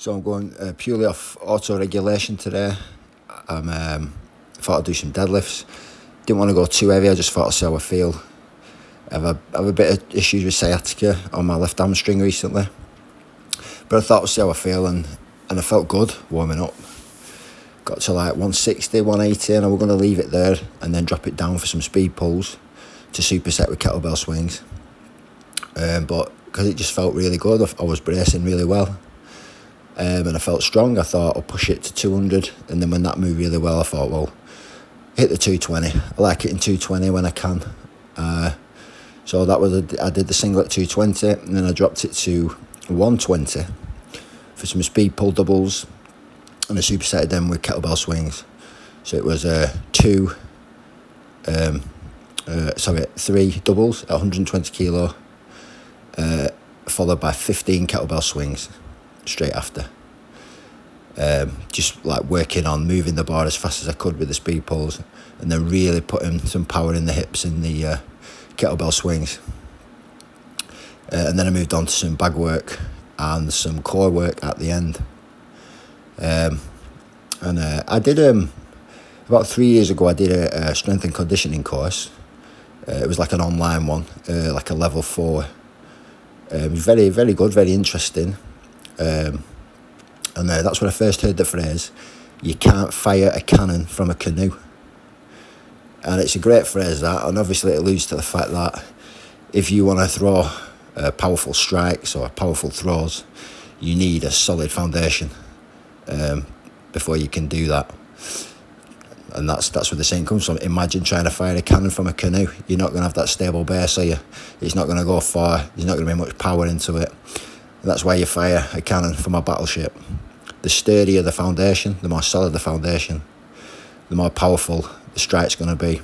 So I'm going purely off auto-regulation today. Thought I'd do some deadlifts. Didn't want to go too heavy, I just thought I'd see how I feel. I have a bit of issues with sciatica on my left hamstring recently. But I thought I'd see how I feel, and I felt good warming up. Got to like 160, 180, and I was going to leave it there and then drop it down for some speed pulls to superset with kettlebell swings. But because it just felt really good, I was bracing really well. And I felt strong. I thought I'll push it to 200, and then when that moved really well, I thought, well, hit the 220. I like it in 220 when I can. So that was I did the single at 220, and then I dropped it to 120 for some speed pull doubles, and I supersetted them with kettlebell swings. So it was 3 doubles at 120 kilo, followed by 15 kettlebell swings straight after. Just like working on moving the bar as fast as I could with the speed pulls, and then really putting some power in the hips in the kettlebell swings. And then I moved on to some bag work and some core work at the end. I did about 3 years ago. I did a strength and conditioning course. It was like an online one, like a level 4. It was very, very good, very interesting. And that's when I first heard the phrase, "You can't fire a cannon from a canoe." And it's a great phrase, that, and obviously it alludes to the fact that if you want to throw powerful strikes or powerful throws, you need a solid foundation before you can do that. And that's where the saying comes from. Imagine trying to fire a cannon from a canoe. You're not going to have that stable base, are you? It's not going to go far. There's not going to be much power into it. And that's why you fire a cannon from a battleship. The sturdier the foundation, the more solid the foundation, the more powerful the strike's going to be.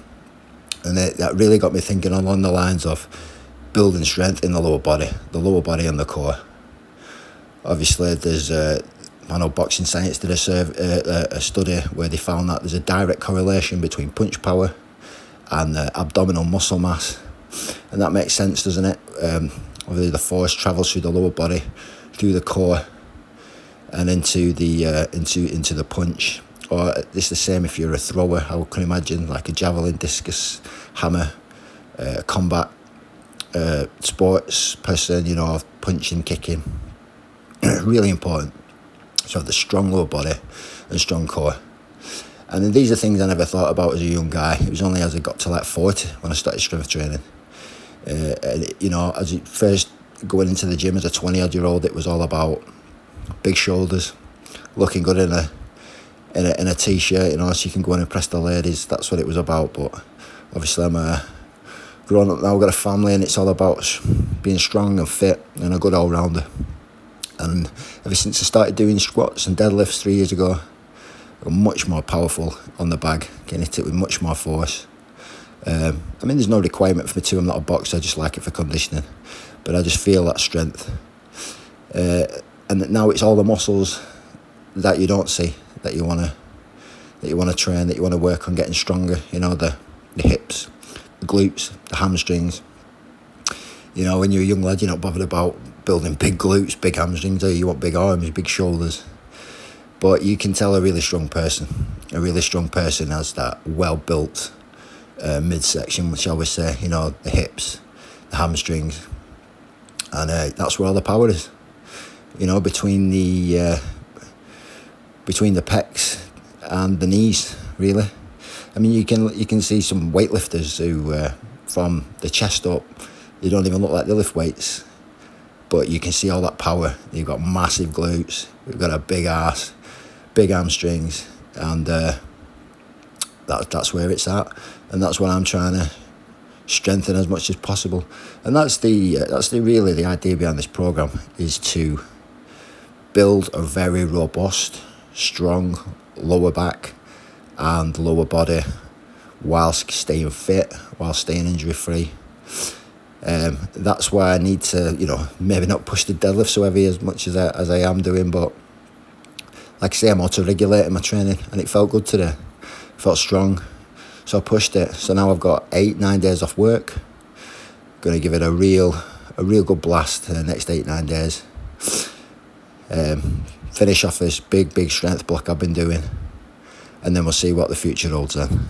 And that really got me thinking along the lines of building strength in the lower body and the core. Obviously, there's I know Boxing Science did a study where they found that there's a direct correlation between punch power and abdominal muscle mass, and that makes sense, doesn't it? Obviously, the force travels through the lower body, through the core, and into the punch. Or it's the same if you're a thrower. I can imagine like a javelin, discus, hammer, combat sports person, punching, kicking. Really important. So the strong lower body and strong core. And then these are things I never thought about as a young guy. It was only as I got to like 40 when I started strength training. As you first going into the gym as a 20-odd-year-old, it was all about big shoulders, looking good in a t-shirt, so you can go and impress the ladies. That's what it was about. But obviously I'm grown up now, I've got a family, and it's all about being strong and fit and a good all-rounder. And ever since I started doing squats and deadlifts 3 years ago, I'm much more powerful on the bag, can hit it with much more force. There's no requirement for me to. I'm not a boxer, I just like it for conditioning. But I just feel that strength. And now it's all the muscles that you don't see, that you want to train, that you want to work on getting stronger. The hips, the glutes, the hamstrings. When you're a young lad, you're not bothered about building big glutes, big hamstrings, or you want big arms, big shoulders. But you can tell a really strong person has that well-built midsection, shall we say, the hips, the hamstrings, and that's where all the power is. Between the pecs and the knees, really. You can see some weightlifters who, from the chest up, they don't even look like they lift weights, but you can see all that power. You've got massive glutes, you've got a big ass, big hamstrings, and that's where it's at, and that's what I'm trying to strengthen as much as possible. And that's the idea behind this program, is to build a very robust, strong lower back and lower body whilst staying fit, whilst staying injury free. That's why I need to, maybe not push the deadlift so heavy as much as I am doing, but like I say, I'm auto-regulating my training, and it felt good today. It felt strong, so I pushed it. So now I've got 8-9 days off work. Going to give it a real good blast the next 8-9 days. Finish off this big strength block I've been doing, and then we'll see what the future holds then.